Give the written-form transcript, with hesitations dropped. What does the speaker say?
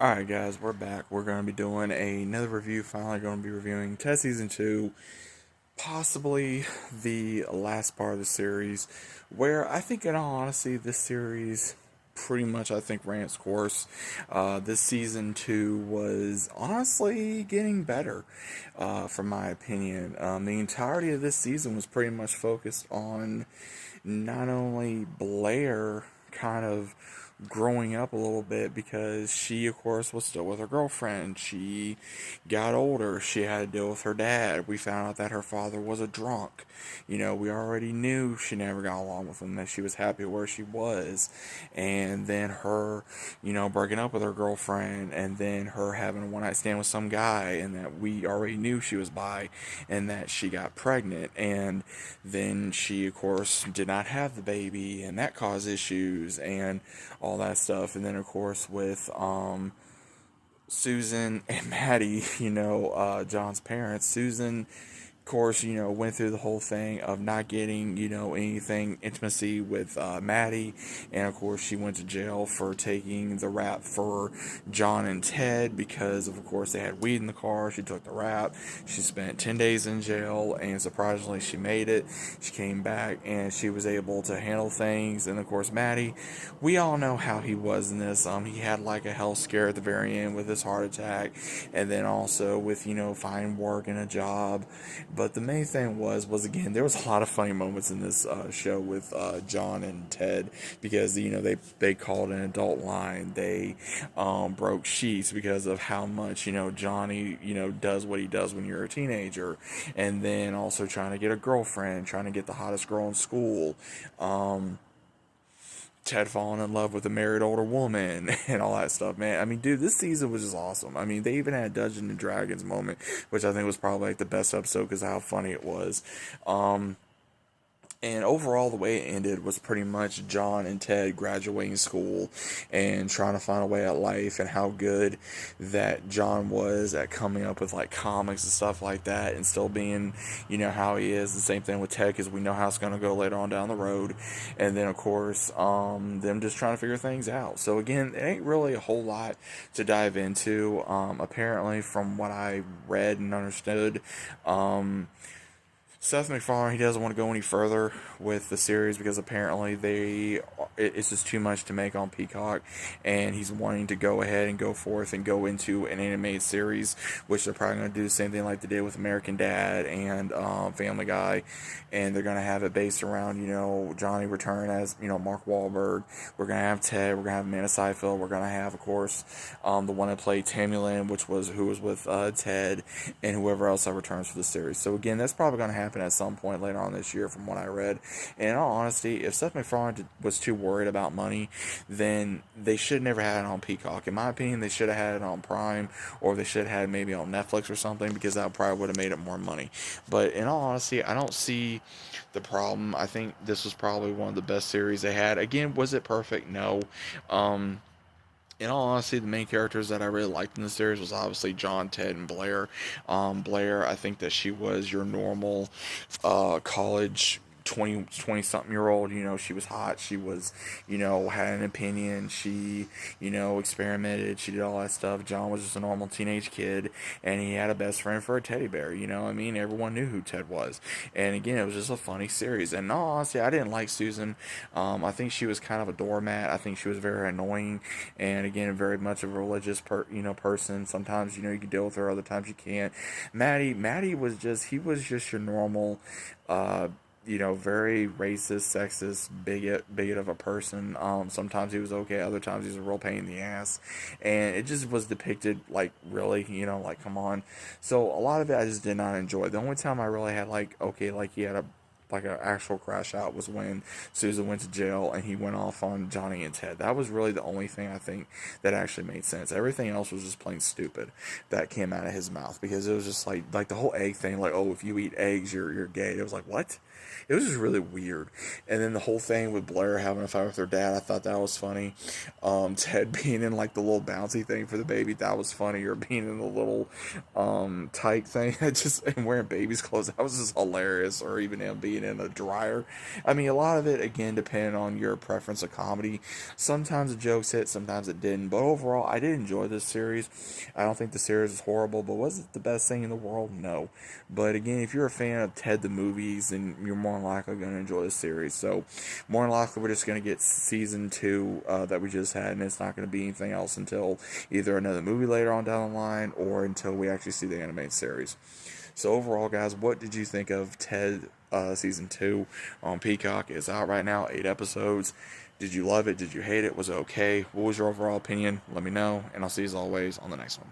Alright guys, we're back. We're going to be doing another review. Finally going to be reviewing Ted Season 2. Possibly the last part of the series. Where I think in all honesty, this series pretty much I think ran its course. This Season 2 was honestly getting better, from my opinion. The entirety of this season was pretty much focused on not only Blair kind of growing up a little bit because she, of course, was still with her girlfriend. She got older. She had to deal with her dad. We found out that her father was a drunk. We already knew she never got along with him, that she was happy where she was. And then her, breaking up with her girlfriend, and then her having a one night stand with some guy, and that we already knew she was bi, and that she got pregnant. And then she, of course, did not have the baby, and that caused issues, and all that stuff. And then of course with Susan and Maddie, John's parents, Susan, of course, went through the whole thing of not getting, anything intimacy with Maddie. And of course, she went to jail for taking the rap for John and Ted because, of course, they had weed in the car. She took the rap. She spent 10 days in jail, and surprisingly, she made it. She came back, and she was able to handle things. And of course, Maddie, we all know how he was in this. He had like a health scare at the very end with his heart attack, and then also with, finding work and a job. But the main thing was again, there was a lot of funny moments in this show with John and Ted because they called an adult line. They broke sheets because of how much Johnny does what he does when you're a teenager, and then also trying to get a girlfriend, trying to get the hottest girl in school. Ted falling in love with a married older woman and all that stuff, man. I mean, dude, this season was just awesome. I mean, they even had a Dungeons and Dragons moment, which I think was probably like the best episode because of how funny it was. And overall, the way it ended was pretty much John and Ted graduating school and trying to find a way at life, and how good that John was at coming up with like comics and stuff like that, and still being, how he is. The same thing with Ted, because we know how it's going to go later on down the road. And then, of course, them just trying to figure things out. So, again, it ain't really a whole lot to dive into. Apparently, from what I read and understood, Seth MacFarlane, he doesn't want to go any further with the series because apparently it's just too much to make on Peacock, and he's wanting to go ahead and go forth and go into an animated series, which they're probably going to do the same thing like they did with American Dad and Family Guy, and they're going to have it based around Johnny return as Mark Wahlberg. We're going to have Ted, we're going to have Amanda Seyfried, we're going to have, of course, the one that played Tammy Lynn, who was with Ted, and whoever else that returns for the series. So again, that's probably going to happen at some point later on this year, from what I read. And in all honesty, if Seth MacFarlane was too worried about money, then they should never had it on Peacock. In my opinion, they should have had it on Prime, or they should have had it maybe on Netflix or something, because that probably would have made it more money. But in all honesty, I don't see the problem. I think this was probably one of the best series they had. Again, was it perfect? No. In all honesty, the main characters that I really liked in the series was obviously John, Ted, and Blair. Blair, I think that she was your normal college 20 something year old. She was hot, she was, had an opinion, she, experimented, she did all that stuff. John was just a normal teenage kid, and he had a best friend for a teddy bear. I mean, everyone knew who Ted was. And again, it was just a funny series. And no, honestly, I didn't like Susan. I think she was kind of a doormat. I think she was very annoying, and again, very much a religious person. Sometimes you can deal with her, other times you can't. Maddie was just, he was just your normal very racist, sexist, bigot of a person. Sometimes he was okay, other times he was a real pain in the ass, and it just was depicted like, really, like, come on. So a lot of it I just did not enjoy. The only time I really had like, okay, like he had a like an actual crash out was when Susan went to jail and he went off on Johnny and Ted. That was really the only thing I think that actually made sense. Everything else was just plain stupid that came out of his mouth, because it was just like the whole egg thing, like, oh, if you eat eggs, you're gay. It was like, what? It was just really weird. And then the whole thing with Blair having a fight with her dad, I thought that was funny. Ted being in like the little bouncy thing for the baby, that was funny. Or being in the little tyke thing, and wearing baby's clothes, that was just hilarious. Or even him being being in a dryer. I mean, a lot of it, again, depending on your preference of comedy. Sometimes the jokes hit, sometimes it didn't. But overall, I did enjoy this series. I don't think the series is horrible, but was it the best thing in the world? No. But again, if you're a fan of Ted the movies, then you're more than likely going to enjoy this series. So, more than likely, we're just going to get season 2 that we just had, and it's not going to be anything else until either another movie later on down the line or until we actually see the animated series. So overall, guys, what did you think of Ted season 2 on Peacock? It's out right now, 8 episodes. Did you love it? Did you hate it? Was it okay? What was your overall opinion? Let me know, and I'll see you as always on the next one.